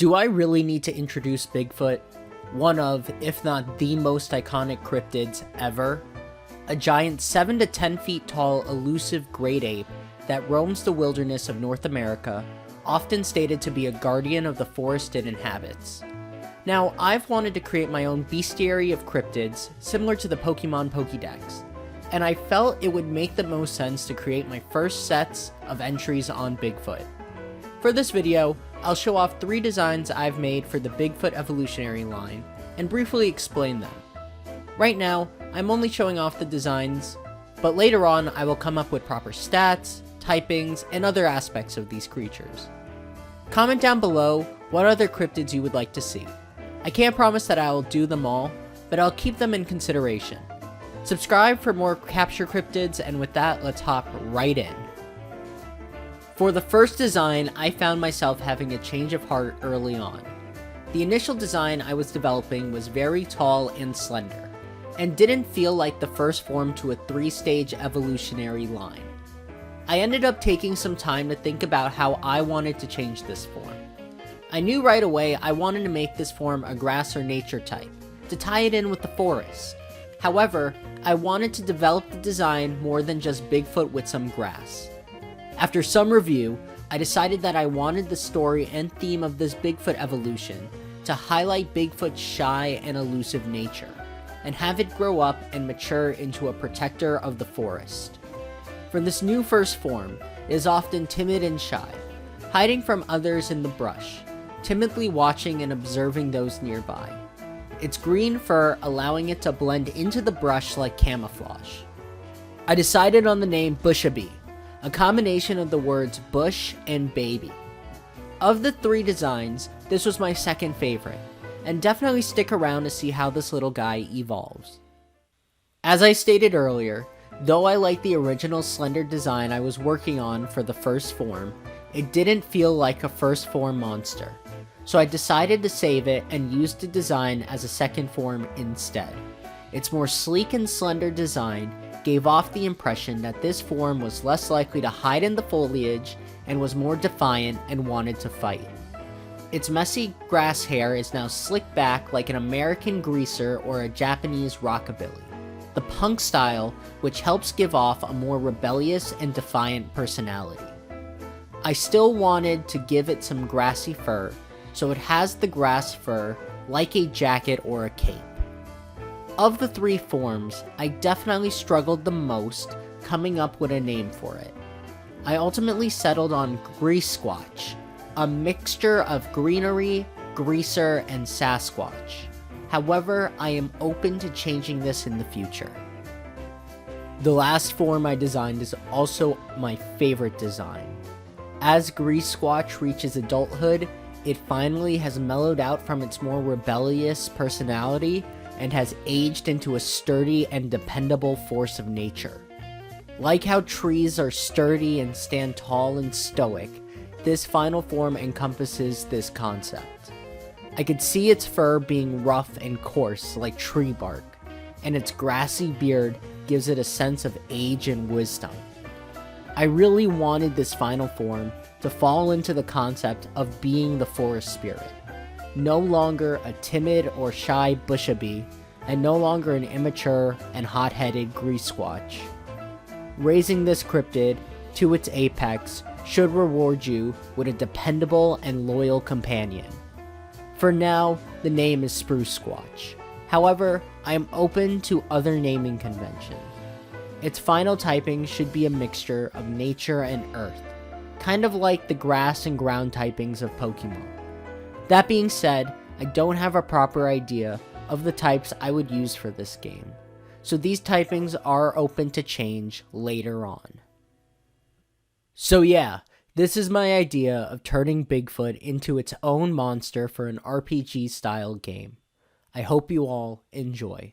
Do I really need to introduce Bigfoot? One of, if not the most iconic cryptids ever. A giant 7 to 10 feet tall elusive great ape that roams the wilderness of North America, often stated to be a guardian of the forest it inhabits. Now, I've wanted to create my own bestiary of cryptids, similar to the Pokemon Pokédex, and I felt it would make the most sense to create my first sets of entries on Bigfoot. For this video, I'll show off 3 designs I've made for the Bigfoot evolutionary line, and briefly explain them. Right now, I'm only showing off the designs, but later on I will come up with proper stats, typings, and other aspects of these creatures. Comment down below what other cryptids you would like to see. I can't promise that I will do them all, but I'll keep them in consideration. Subscribe for more capture cryptids, and with that, let's hop right in. For the first design, I found myself having a change of heart early on. The initial design I was developing was very tall and slender, and didn't feel like the first form to a 3-stage evolutionary line. I ended up taking some time to think about how I wanted to change this form. I knew right away I wanted to make this form a grass or nature type, to tie it in with the forest. However, I wanted to develop the design more than just Bigfoot with some grass. After some review, I decided that I wanted the story and theme of this Bigfoot evolution to highlight Bigfoot's shy and elusive nature, and have it grow up and mature into a protector of the forest. For this new first form, it is often timid and shy, hiding from others in the brush, timidly watching and observing those nearby. Its green fur allowing it to blend into the brush like camouflage. I decided on the name Bushabee, a combination of the words bush and baby. Of the 3 designs, this was my second favorite, and definitely stick around to see how this little guy evolves. As I stated earlier, though I liked the original slender design I was working on for the first form, it didn't feel like a first form monster, so I decided to save it and used the design as a second form instead. Its more sleek and slender design gave off the impression that this form was less likely to hide in the foliage and was more defiant and wanted to fight. Its messy grass hair is now slicked back like an American greaser or a Japanese rockabilly, the punk style which helps give off a more rebellious and defiant personality. I still wanted to give it some grassy fur, so it has the grass fur like a jacket or a cape. Of the 3 forms, I definitely struggled the most coming up with a name for it. I ultimately settled on Grease Squatch, a mixture of greenery, greaser, and Sasquatch. However, I am open to changing this in the future. The last form I designed is also my favorite design. As Grease Squatch reaches adulthood, it finally has mellowed out from its more rebellious personality and has aged into a sturdy and dependable force of nature. Like how trees are sturdy and stand tall and stoic, this final form encompasses this concept. I could see its fur being rough and coarse like tree bark, and its grassy beard gives it a sense of age and wisdom. I really wanted this final form to fall into the concept of being the forest spirit. No longer a timid or shy Bushabee, and no longer an immature and hot-headed Grease Squatch. Raising this cryptid to its apex should reward you with a dependable and loyal companion. For now, the name is Spruce Squatch. However, I am open to other naming conventions. Its final typing should be a mixture of nature and earth, kind of like the grass and ground typings of Pokemon. That being said, I don't have a proper idea of the types I would use for this game, so these typings are open to change later on. So yeah, this is my idea of turning Bigfoot into its own monster for an RPG style game. I hope you all enjoy.